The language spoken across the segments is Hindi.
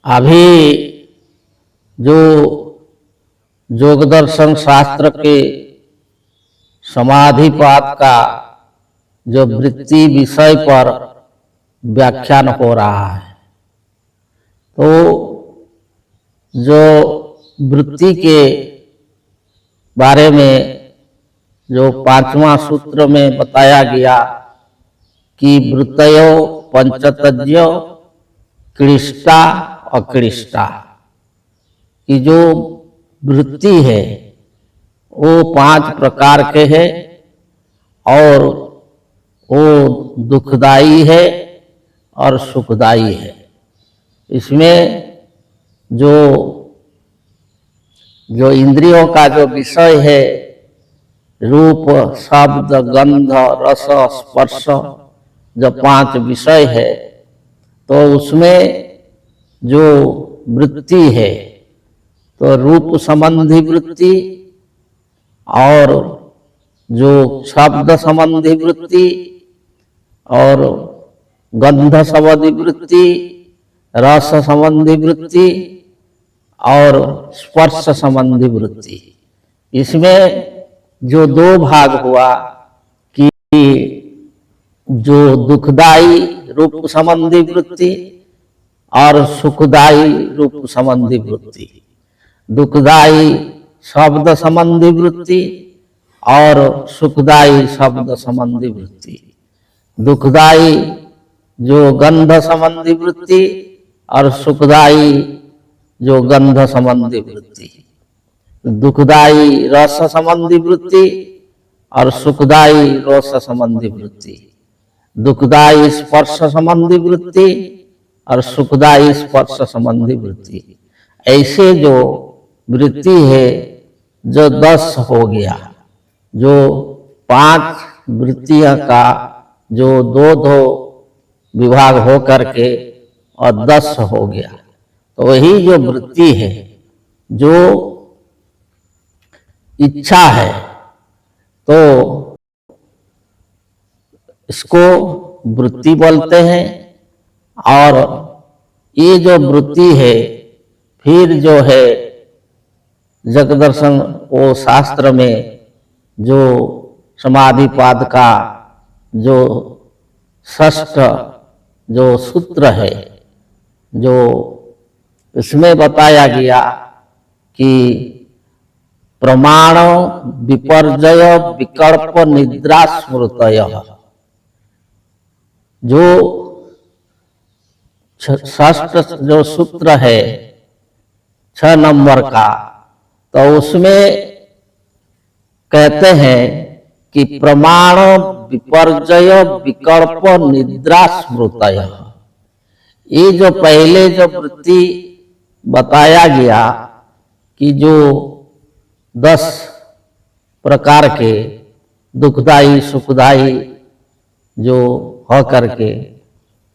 अभी जो योग दर्शन शास्त्र के समाधिपात का जो वृत्ति विषय पर व्याख्यान हो रहा है, तो जो वृत्ति के बारे में जो 5वां सूत्र में बताया गया कि वृत्तयो पंचतज्यो क्लिष्टा अक्लिष्टा, की जो वृत्ति है वो 5 प्रकार के है और वो दुखदाई है और सुखदाई है। इसमें जो इंद्रियों का जो विषय है, रूप शब्द गंध रस स्पर्श, जो 5 विषय है, तो उसमें जो वृत्ति है तो रूप संबंधी वृत्ति और जो शब्द संबंधी वृत्ति और गंध संबंधी वृत्ति, रस संबंधी वृत्ति और स्पर्श संबंधी वृत्ति। इसमें जो 2 भाग हुआ कि जो दुखदाई रूप संबंधी वृत्ति और सुखदाई रूप संबंधी वृत्ति, दुखदाई शब्द संबंधी वृत्ति और सुखदाई शब्द संबंधी वृत्ति, दुखदाई जो गंध संबंधी वृत्ति और सुखदाई जो गंध संबंधी वृत्ति, दुखदाई रस संबंधी वृत्ति और सुखदाई रस संबंधी वृत्ति, दुखदाई स्पर्श संबंधी वृत्ति और सुखदाई स्पर्श संबंधी वृत्ति। ऐसे जो वृत्ति है जो 10 हो गया, जो 5 वृत्तियां का जो 2 विभाग हो करके और 10 हो गया, तो वही जो वृत्ति है जो इच्छा है, तो इसको वृत्ति बोलते हैं। और ये जो वृत्ति है फिर जो है जग दर्शन वो शास्त्र में जो समाधिपाद का जो 6ठ जो सूत्र है, जो इसमें बताया गया कि प्रमाण विपर्जय विकल्प निद्रा स्मृतय, जो 6ठ जो सूत्र है 6 नंबर का, तो उसमें कहते हैं कि प्रमाण विपर्जय विकल्प निद्रा स्मृतय। ये जो पहले जो वृत्ति बताया गया कि जो 10 प्रकार के दुखदाई सुखदाई जो हो करके,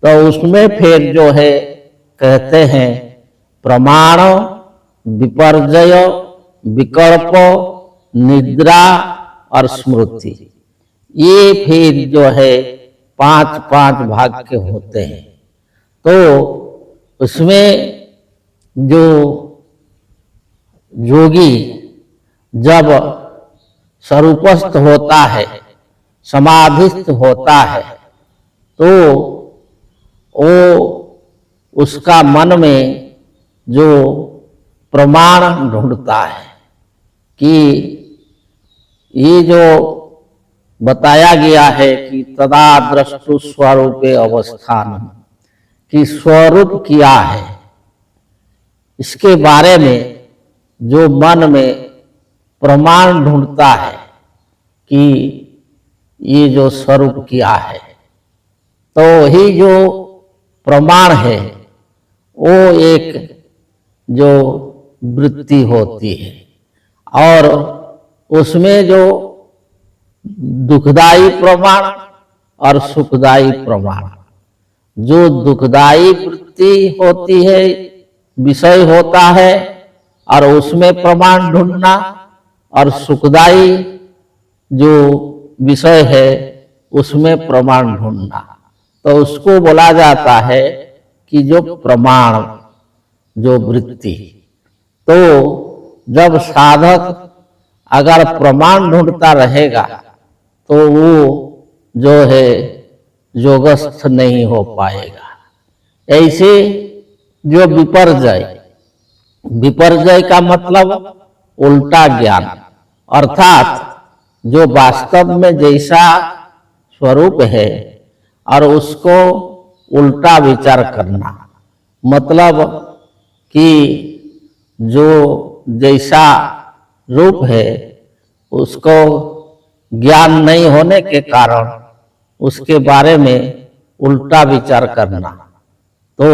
तो उसमें फिर जो है कहते हैं प्रमाण विपर्जय विकल्प निद्रा और स्मृति, ये फिर जो है 5 भाग के होते हैं। तो उसमें जो योगी जब स्वरूपस्थ होता है, समाधिस्थ होता है, तो वो उसका मन में जो प्रमाण ढूंढता है कि ये जो बताया गया है कि तदा द्रष्टु स्वरूपे अवस्थान, कि स्वरूप क्या है, इसके बारे में जो मन में प्रमाण ढूंढता है कि ये जो स्वरूप क्या है, तो ही जो प्रमाण है वो एक जो वृत्ति होती है। और उसमें जो दुखदाई प्रमाण और सुखदाई प्रमाण, जो दुखदाई वृत्ति होती है, विषय होता है, और उसमें प्रमाण ढूंढना, और सुखदाई जो विषय है उसमें प्रमाण ढूंढना, तो उसको बोला जाता है कि जो प्रमाण, जो वृत्ति। तो जब साधक अगर प्रमाण ढूंढता रहेगा तो वो जो है योगस्थ नहीं हो पाएगा। ऐसे जो विपर्जय, विपर्जय का मतलब उल्टा ज्ञान, अर्थात जो वास्तव में जैसा स्वरूप है और उसको उल्टा विचार करना, मतलब कि जो जैसा रूप है उसको ज्ञान नहीं होने के कारण उसके बारे में उल्टा विचार करना, तो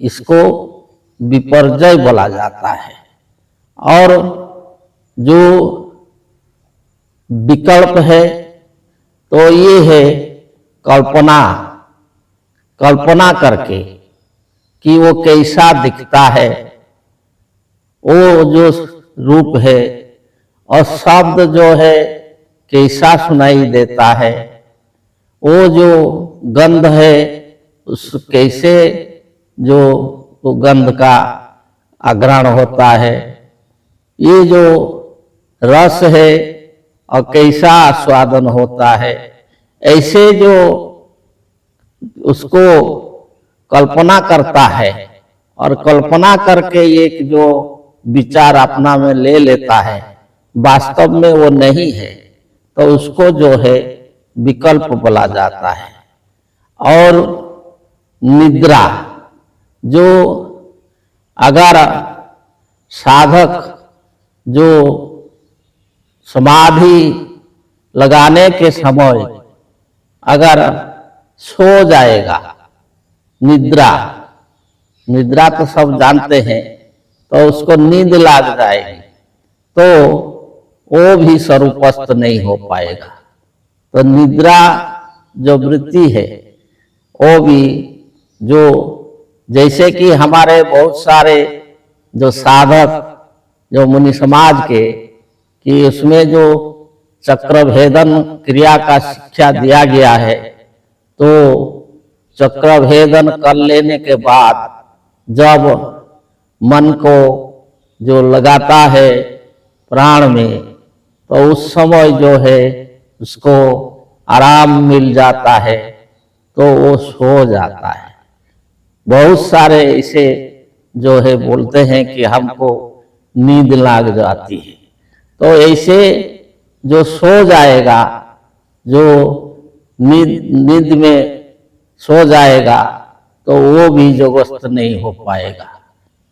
इसको विपर्जय बोला जाता है। और जो विकल्प है तो ये है कल्पना, कल्पना करके कि वो कैसा दिखता है, वो जो रूप है, और शब्द जो है कैसा सुनाई देता है, वो जो गंध है उस कैसे जो वो गंध का आग्रहण होता है, ये जो रस है और कैसा आस्वादन होता है, ऐसे जो उसको कल्पना करता है और कल्पना करके एक जो विचार अपना में ले लेता है, वास्तव में वो नहीं है, तो उसको जो है विकल्प बोला जाता है। और निद्रा, जो अगर साधक जो समाधि लगाने के समय अगर सो जाएगा, निद्रा, निद्रा तो सब जानते हैं, तो उसको नींद लग जाएगी, तो वो भी स्वरूपस्थ नहीं हो पाएगा। तो निद्रा जो वृत्ति है वो भी जो, जैसे कि हमारे बहुत सारे जो साधक जो मुनि समाज के, कि उसमें जो चक्र भेदन क्रिया का शिक्षा दिया गया है, तो चक्र भेदन कर लेने के बाद जब मन को जो लगाता है प्राण में, तो उस समय जो है उसको आराम मिल जाता है, तो वो सो जाता है। बहुत सारे इसे जो है बोलते हैं कि हमको नींद लग जाती है, तो ऐसे जो सो जाएगा, जो नींद में सो जाएगा, तो वो भी योगस्थ नहीं हो पाएगा।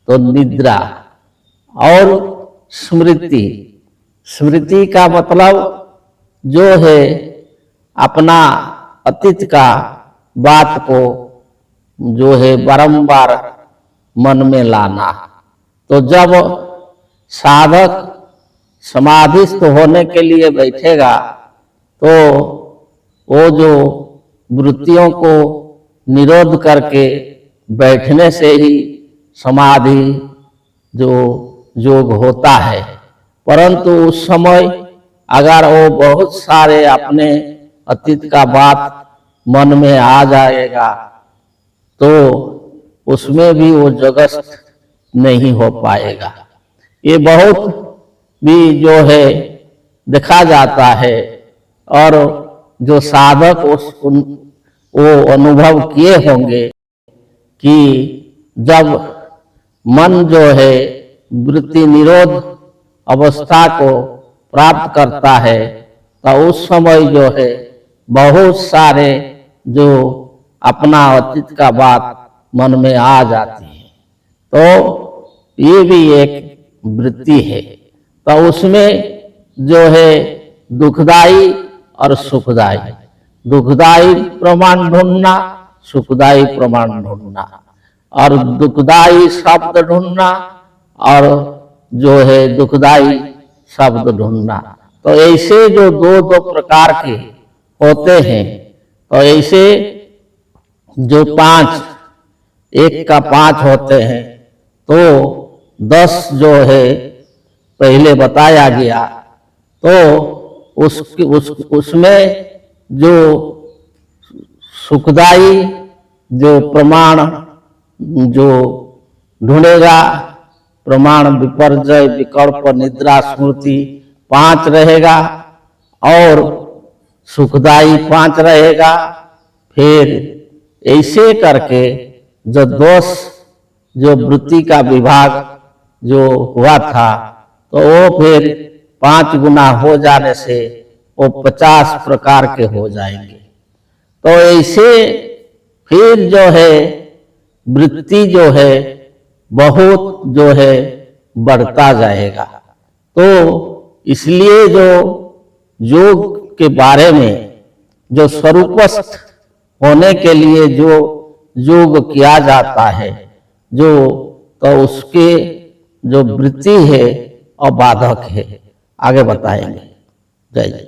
तो निद्रा। और स्मृति, स्मृति का मतलब जो है अपना अतीत का बात को जो है बारंबार मन में लाना। तो जब साधक समाधिस्थ होने के लिए बैठेगा, तो वो जो वृत्तियों को निरोध करके बैठने से ही समाधि जो योग होता है। परंतु उस समय अगर वो बहुत सारे अपने अतीत का बात मन में आ जाएगा, तो उसमें भी वो योगस्थ नहीं हो पाएगा। ये बहुत भी जो है देखा जाता है, और जो साधक वो अनुभव किए होंगे कि जब मन जो है वृत्ति निरोध अवस्था को प्राप्त करता है, तो उस समय जो है बहुत सारे जो अपना अतीत का बात मन में आ जाती है। तो ये भी एक वृत्ति है। तो उसमें जो है दुखदाई और सुखदाई, दुखदाई प्रमाण ढूंढना, सुखदाई प्रमाण ढूंढना, और दुखदाई शब्द ढूंढना और जो है दुखदाई शब्द ढूंढना। तो ऐसे जो दो दो प्रकार के होते हैं, तो ऐसे जो 5 एक का 5 होते हैं, तो 10 जो है पहले बताया गया। तो उसमें जो सुखदाई जो प्रमाण जो ढूंढेगा, प्रमाण विपर्जय विकल्प निद्रा स्मृति 5 रहेगा, और सुखदाई 5 रहेगा। फिर ऐसे करके जो 10 जो वृत्ति का विभाग जो हुआ था, तो वो फिर 5 गुना हो जाने से वो 50 प्रकार के हो जाएंगे। तो ऐसे फिर जो है वृत्ति जो है बहुत जो है बढ़ता जाएगा। तो इसलिए जो योग के बारे में जो स्वरूपस्थ होने के लिए जो योग किया जाता है, जो तो उसके जो वृत्ति है अबाधक है। आगे बताएंगे। जय जय।